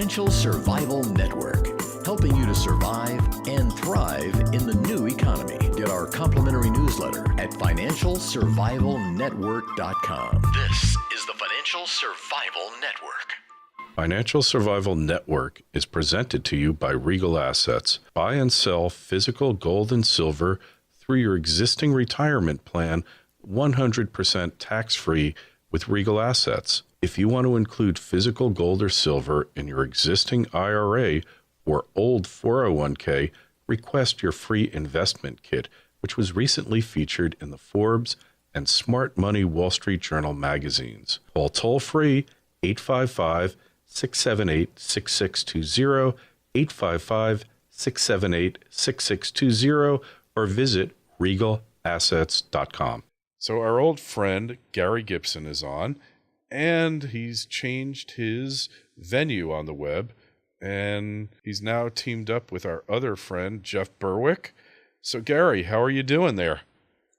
Financial Survival Network, helping you to survive and thrive in the new economy. Get our complimentary newsletter at financialsurvivalnetwork.com. This is the Financial Survival Network. Financial Survival Network is presented to you by Regal Assets. Buy and sell physical gold and silver through your existing retirement plan, 100% tax-free with Regal Assets. If you want to include physical gold or silver in your existing IRA or old 401k, request your free investment kit, which was recently featured in the Forbes and Smart Money Wall Street Journal magazines. Call toll-free 855-678-6620, 855-678-6620, or visit regalassets.com. So our old friend Gary Gibson is on, and he's changed his venue on the web, and he's now teamed up with our other friend, Jeff Berwick. So, Gary, how are you doing there?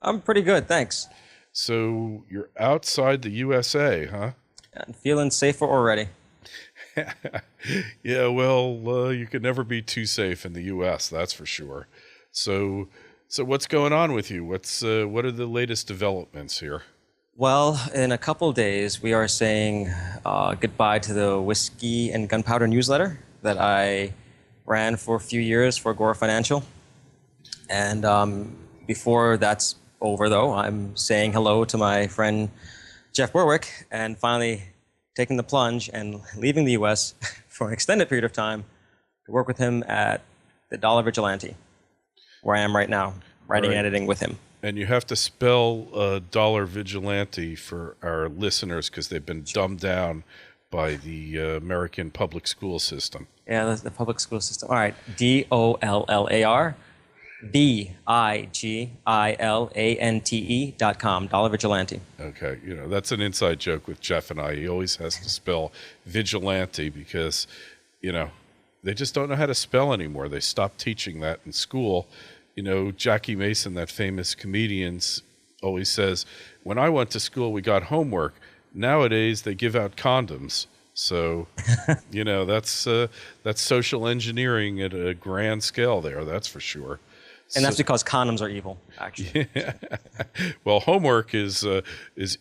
I'm pretty good, thanks. So, you're outside the USA, huh? I'm feeling safer already. Yeah, well, you could never be too safe in the U.S., that's for sure. So what's going on with you? What are the latest developments here? Well, in a couple of days, we are saying goodbye to the Whiskey and Gunpowder newsletter that I ran for a few years for Agora Financial. And before that's over, though, I'm saying hello to my friend Jeff Berwick and finally taking the plunge and leaving the U.S. for an extended period of time to work with him at the Dollar Vigilante, where I am right now, writing and editing with him. And you have to spell Dollar Vigilante for our listeners because they've been dumbed down by the American public school system. Yeah, the public school system. All right, DOLLAR VIGILANTE.com, Dollar Vigilante. Okay, that's an inside joke with Jeff and I. He always has to spell vigilante because, they just don't know how to spell anymore. They stopped teaching that in school. Jackie Mason, that famous comedian, always says, when I went to school, we got homework. Nowadays, they give out condoms. So, that's social engineering at a grand scale there, that's for sure. And that's because condoms are evil, actually. Yeah. Well, homework is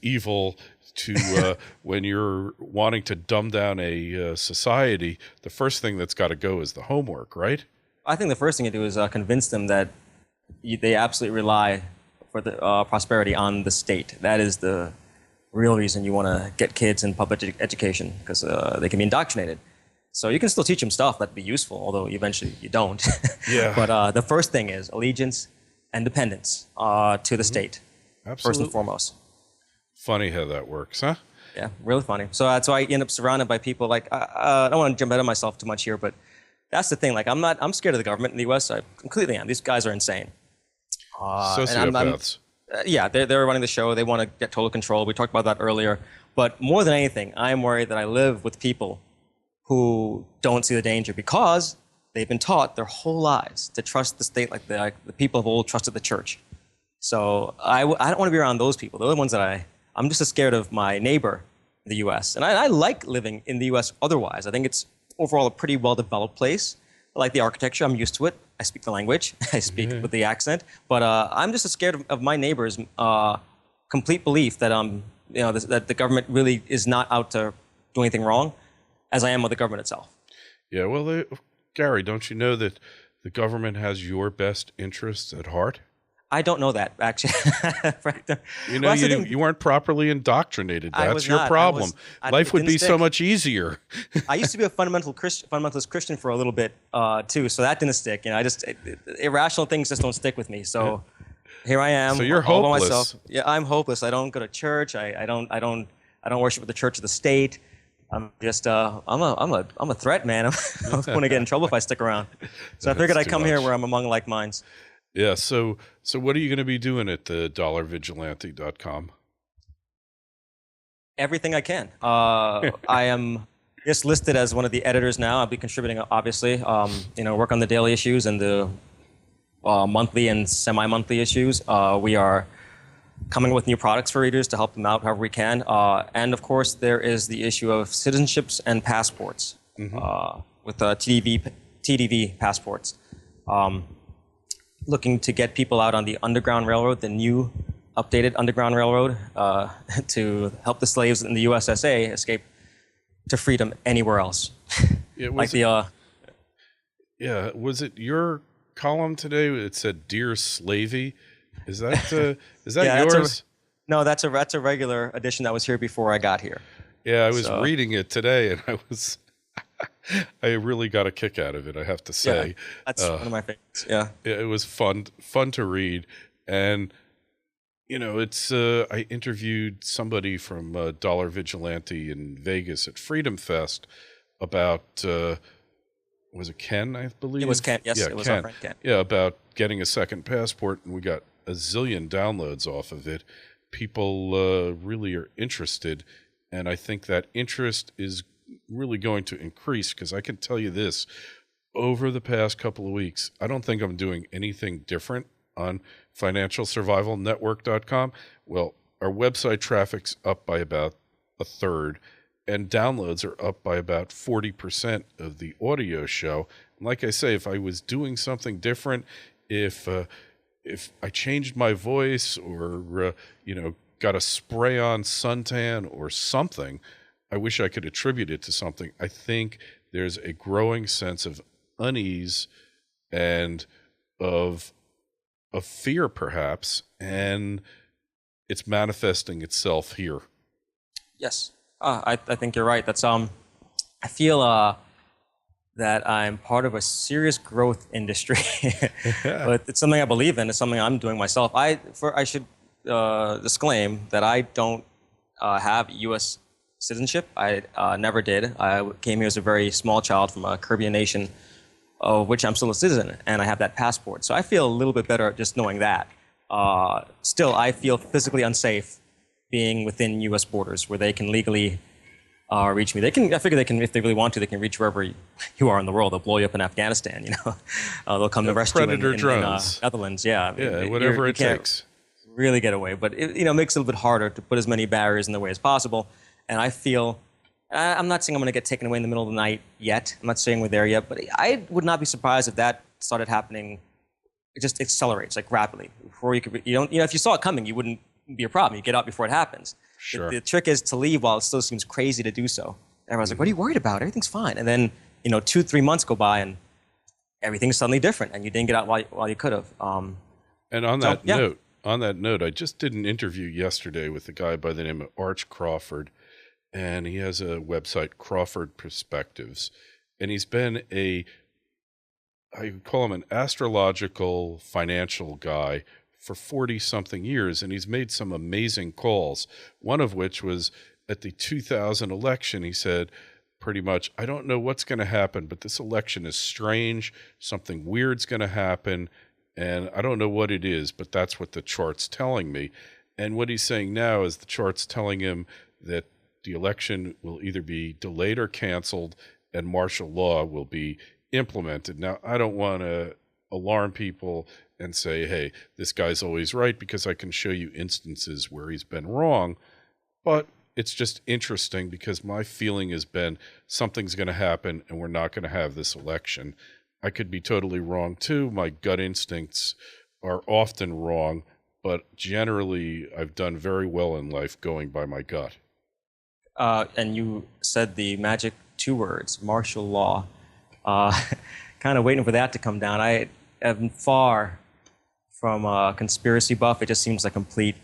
evil to when you're wanting to dumb down a society. The first thing that's got to go is the homework, right? I think the first thing to do is convince them that they absolutely rely for the prosperity on the state. That is the real reason you want to get kids in public education, because they can be indoctrinated. So you can still teach them stuff that'd be useful, although eventually you don't. Yeah. But the first thing is allegiance and dependence to the state, Absolutely. first and foremost. Funny how that works, huh? Yeah, really funny. So that's why I end up surrounded by people like, I don't want to jump ahead of myself too much here, but that's the thing. Like, I'm scared of the government in the U.S. I completely am. These guys are insane. Sociopaths. Yeah, they're running the show. They want to get total control. We talked about that earlier. But more than anything, I am worried that I live with people who don't see the danger because they've been taught their whole lives to trust the state like the people of old trusted the church. So I don't want to be around those people. They're the ones that I'm just as scared of my neighbor in the U.S. And I like living in the U.S. otherwise. I think it's overall a pretty well-developed place. I like the architecture. I'm used to it. I speak the language. I speak with the accent. But I'm just as scared of my neighbor's complete belief that that the government really is not out to do anything wrong, as I am with the government itself. Yeah, well, Gary, don't you know that the government has your best interests at heart? I don't know that, actually. You weren't properly indoctrinated. That's your problem. Life would be so much easier. I used to be a fundamentalist Christian for a little bit, too, so that didn't stick. Irrational things just don't stick with me. So here I am. So you're all by hopeless. myself. Yeah, I'm hopeless. I don't go to church. I don't worship with the church of the state. I'm just I'm a threat, man. I'm going to get in trouble if I stick around. So I figured I'd come here where I'm among like minds. Yeah. So what are you going to be doing at the dollarvigilante.com? Everything I can. I am just listed as one of the editors now. I'll be contributing, obviously. Work on the daily issues and the monthly and semi-monthly issues. We are coming with new products for readers to help them out however we can. And of course, there is the issue of citizenships and passports. with TDV passports, looking to get people out on the Underground Railroad, the new updated Underground Railroad, to help the slaves in the USSA escape to freedom anywhere else. Was it your column today? It said "Dear Slavey." Is that yours? No, that's a regular edition that was here before I got here. Yeah, I was reading it today, and I really got a kick out of it, I have to say. Yeah, that's one of my favorites. Yeah, it was fun to read, and it's I interviewed somebody from Dollar Vigilante in Vegas at Freedom Fest about was it Ken, I believe? It was Ken. Yes, it was Ken. our friend Ken. Yeah, about getting a second passport, and we got a zillion downloads off of it. People really are interested, and I think that interest is really going to increase, because I can tell you this, over the past couple of weeks, I don't think I'm doing anything different on financialsurvivalnetwork.com. Well, our website traffic's up by about a third, and downloads are up by about 40% of the audio show. And like I say, if I was doing something different, if I changed my voice or got a spray-on suntan or something, I wish I could attribute it to something. I think there's a growing sense of unease and of fear, perhaps, and it's manifesting itself here. Yes, I think you're right. That's I feel that I'm part of a serious growth industry, but it's something I believe in. It's something I'm doing myself. I should disclaim that I don't have U.S. citizenship. I never did. I came here as a very small child from a Caribbean nation, of which I'm still a citizen, and I have that passport. So I feel a little bit better just knowing that. Still, I feel physically unsafe being within U.S. borders where they can legally reach me. I figure they can, if they really want to, they can reach wherever you are in the world. They'll blow you up in Afghanistan, They'll come to rescue you in Netherlands. Yeah. Whatever it takes. Really get away. But it makes it a little bit harder to put as many barriers in the way as possible. And I feel, I'm not saying I'm going to get taken away in the middle of the night yet. I'm not saying we're there yet, but I would not be surprised if that started happening. It just accelerates like rapidly. Before you could, if you saw it coming, you wouldn't be a problem. You get out before it happens. Sure. The trick is to leave while it still seems crazy to do so. Everyone's like, what are you worried about? Everything's fine. And then, 2-3 months go by and everything's suddenly different and you didn't get out while you could have. And on that note, I just did an interview yesterday with a guy by the name of Arch Crawford, and he has a website, Crawford Perspectives, and he's been I would call him an astrological financial guy for 40-something years, and he's made some amazing calls. One of which was at the 2000 election. He said, pretty much, I don't know what's going to happen, but this election is strange. Something weird's going to happen, and I don't know what it is, but that's what the chart's telling me. And what he's saying now is the chart's telling him that the election will either be delayed or canceled, and martial law will be implemented. Now, I don't want to alarm people and say, hey, this guy's always right, because I can show you instances where he's been wrong. But it's just interesting, because my feeling has been something's going to happen and we're not going to have this election. I could be totally wrong too. My gut instincts are often wrong, but generally I've done very well in life going by my gut. And you said the magic 2 words, martial law. Kind of waiting for that to come down. I am far from a conspiracy buff. It just seems like complete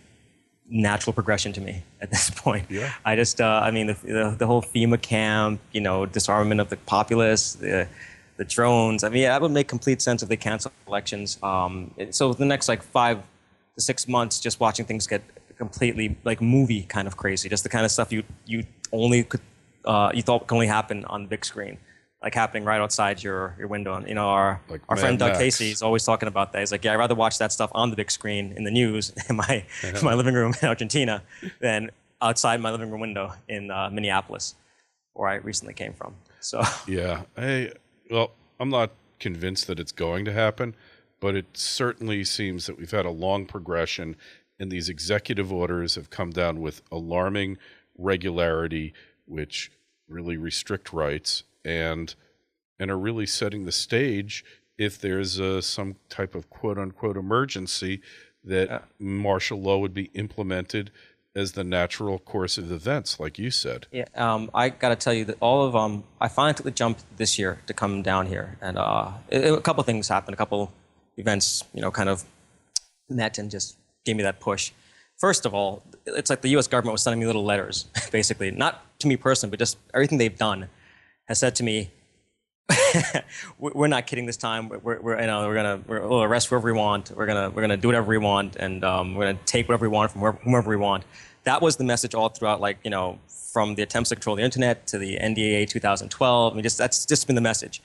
natural progression to me at this point. Yeah. I just, the whole FEMA camp, disarmament of the populace, the drones. That would make complete sense if they cancel elections. So the next 5 to 6 months, just watching things get completely movie kind of crazy. Just the kind of stuff you thought could only happen on the big screen, happening right outside your window. And our friend Doug Casey is always talking about that. He's like, yeah, I'd rather watch that stuff on the big screen in the news in my living room in Argentina than outside my living room window in Minneapolis, where I recently came from. So yeah, I'm not convinced that it's going to happen, but it certainly seems that we've had a long progression, and these executive orders have come down with alarming regularity, which really restrict rights. and are really setting the stage if there's some type of quote-unquote emergency that martial law would be implemented as the natural course of events, like you said. Yeah, I got to tell you that I finally took the jump this year to come down here, and a couple things happened, a couple events, kind of met and just gave me that push. First of all, it's like the U.S. government was sending me little letters, basically, not to me personally, but just everything they've done has said to me, we're not kidding this time. We'll arrest whoever we want. We're gonna do whatever we want, and we're gonna take whatever we want from whomever we want. That was the message all throughout, from the attempts to control the internet to the NDAA 2012. That's just been the message.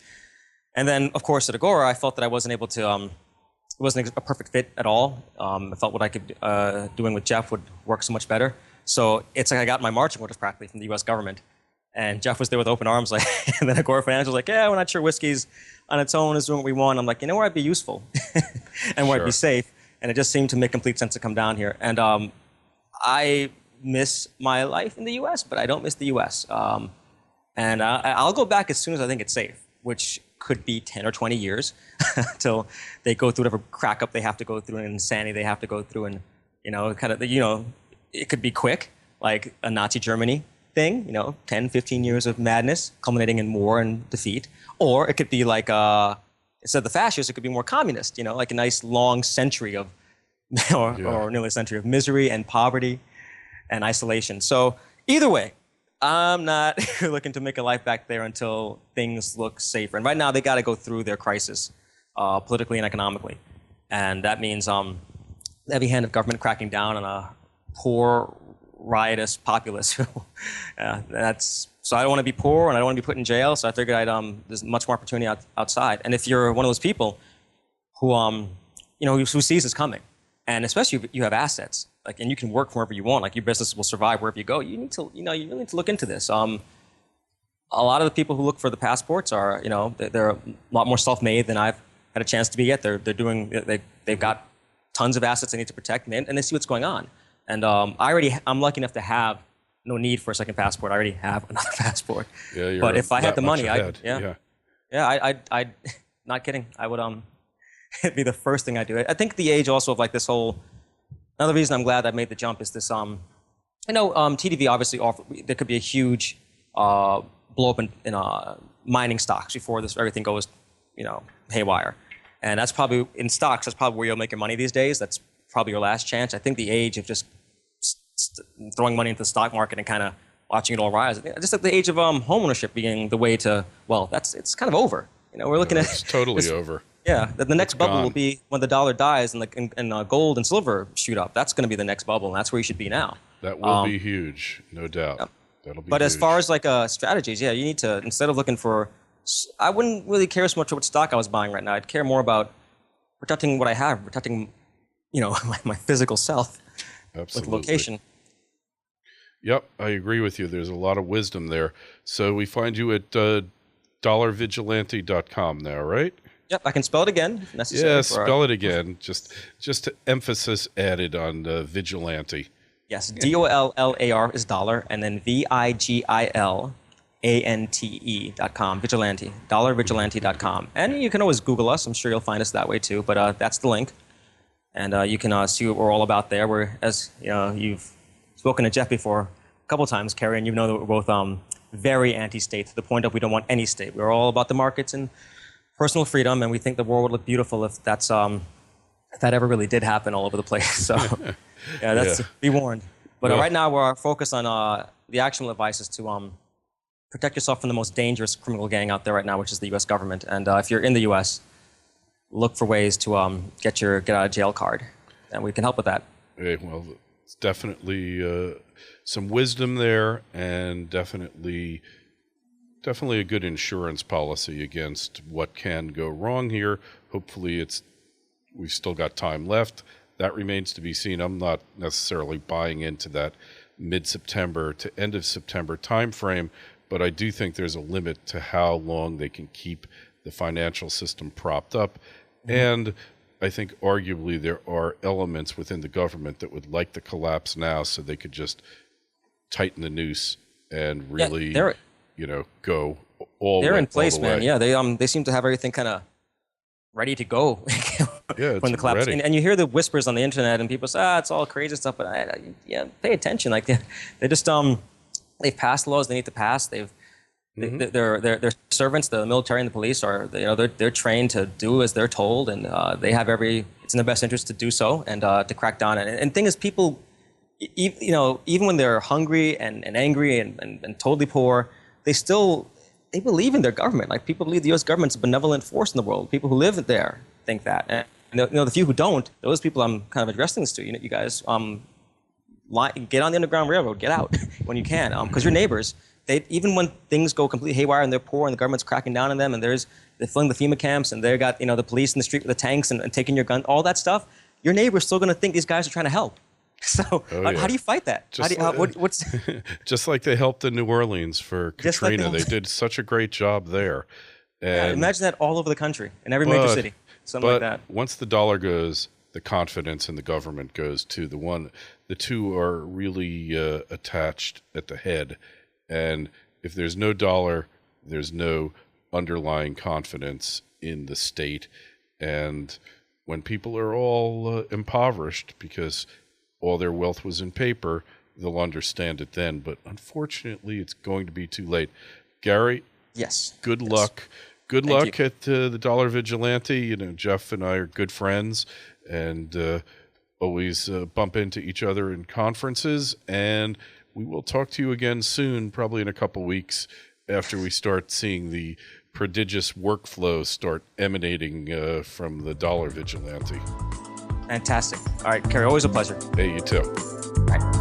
And then, of course, at Agora, I felt that I wasn't able to. It wasn't a perfect fit at all. I felt what I could doing with Jeff would work so much better. So it's like I got my marching orders practically from the U.S. government. And Jeff was there with open arms, and then Agora Financial was like, yeah, we're not sure whiskey's on its own is doing what we want. I'm like, where I'd be useful and where I'd be safe. And it just seemed to make complete sense to come down here. And I miss my life in the U.S., but I don't miss the U.S. And I'll go back as soon as I think it's safe, which could be 10 or 20 years until they go through whatever crack up they have to go through and insanity they have to go through. And, it could be quick, like a Nazi Germany thing, 10, 15 years of madness culminating in war and defeat. Or it could be like, instead of the fascists, it could be more communist, like a nice long century of, or nearly a century of misery and poverty and isolation. So either way, I'm not looking to make a life back there until things look safer. And right now, they got to go through their crisis politically and economically. And that means the heavy hand of government cracking down on a poor, riotous populace. So I don't want to be poor and I don't want to be put in jail. So I figured there's much more opportunity outside. And if you're one of those people who who sees this coming, and especially if you have assets, and you can work wherever you want, your business will survive wherever you go. You need to, you really need to look into this. A lot of the people who look for the passports are, they're a lot more self-made than I've had a chance to be yet. They've got tons of assets they need to protect, and they see what's going on. And I'm lucky enough to have no need for a second passport. I already have another passport. Yeah, but if I had the money, I'd not kidding. I would it'd be the first thing I do. I think the age also of this whole. Another reason I'm glad I made the jump is this. TDV obviously there could be a huge blow up in mining stocks before everything goes, haywire. And that's probably in stocks. That's probably where you'll make your money these days. That's probably your last chance. I think the age of just throwing money into the stock market and kind of watching it all rise. Just like the age of home ownership being the way to, it's kind of over. We're looking at it's totally over. Yeah, the next bubble will be when the dollar dies and gold and silver shoot up. That's going to be the next bubble, and that's where you should be now. That will be huge, no doubt. Yeah. That'll be. But huge. As far as strategies, you need to, instead of looking for, I wouldn't really care so much what stock I was buying right now. I'd care more about protecting what I have, protecting, my physical self. Absolutely. With location. Yep, I agree with you. There's a lot of wisdom there. So we find you at dollarvigilante.com now, right? Yep, I can spell it again if necessary. Yeah, spell it again. Just emphasis added on vigilante. Yes, DOLLAR is dollar, and then VIGILANTE.com, vigilante, dollarvigilante.com. And you can always Google us. I'm sure you'll find us that way too, but that's the link. And you can see what we're all about there. You've spoken to Jeff before a couple times, Kerry, and you know that we're both very anti-state to the point of we don't want any state. We're all about the markets and personal freedom, and we think the world would look beautiful if if that ever really did happen all over the place. So, be warned. But right now, we're focused on the actionable advice is to protect yourself from the most dangerous criminal gang out there right now, which is the U.S. government. And if you're in the U.S., look for ways to get out of jail card, and we can help with that. Okay, well, it's definitely some wisdom there, and definitely a good insurance policy against what can go wrong here. Hopefully we've still got time left. That remains to be seen. I'm not necessarily buying into that mid-September to end of September timeframe, but I do think there's a limit to how long they can keep the financial system propped up. Mm-hmm. And I think arguably there are elements within the government that would like the collapse now so they could just tighten the noose and really... go They're in all place, the man. way. Yeah, they seem to have everything kind of ready to go Yeah, when the it's collapse. ready. And you hear the whispers on the internet, and people say, it's all crazy stuff. But yeah, pay attention. Like they just they've passed laws they need to pass. Their servants, the military and the police they're trained to do as they're told, and they have it's in their best interest to do so and to crack down. And thing is, people, even when they're hungry and angry and totally poor, they believe in their government. Like, people believe the U.S. government's a benevolent force in the world. People who live there think that. And the few who don't, those people I'm kind of addressing this to. You guys, get on the Underground Railroad, get out when you can, because your neighbors. Even when things go completely haywire and they're poor and the government's cracking down on them, and they're filling the FEMA camps, and they got the police in the street with the tanks and taking your gun, all that stuff, your neighbor's still going to think these guys are trying to help. So how do you fight that? What's just like they helped in New Orleans for Katrina. They did such a great job there. And, imagine that all over the country, in every major city, something like that. Once the dollar goes, the confidence in the government goes too. The two are really attached at the head. And if there's no dollar, there's no underlying confidence in the state. And when people are all impoverished because all their wealth was in paper, they'll understand it then. But unfortunately, it's going to be too late. Gary, yes. Good luck. Good luck at the Dollar Vigilante. Jeff and I are good friends and always bump into each other in conferences. And we will talk to you again soon, probably in a couple weeks, after we start seeing the prodigious workflow start emanating from the Dollar Vigilante. Fantastic. All right, Kerry, always a pleasure. Hey, you too. All right.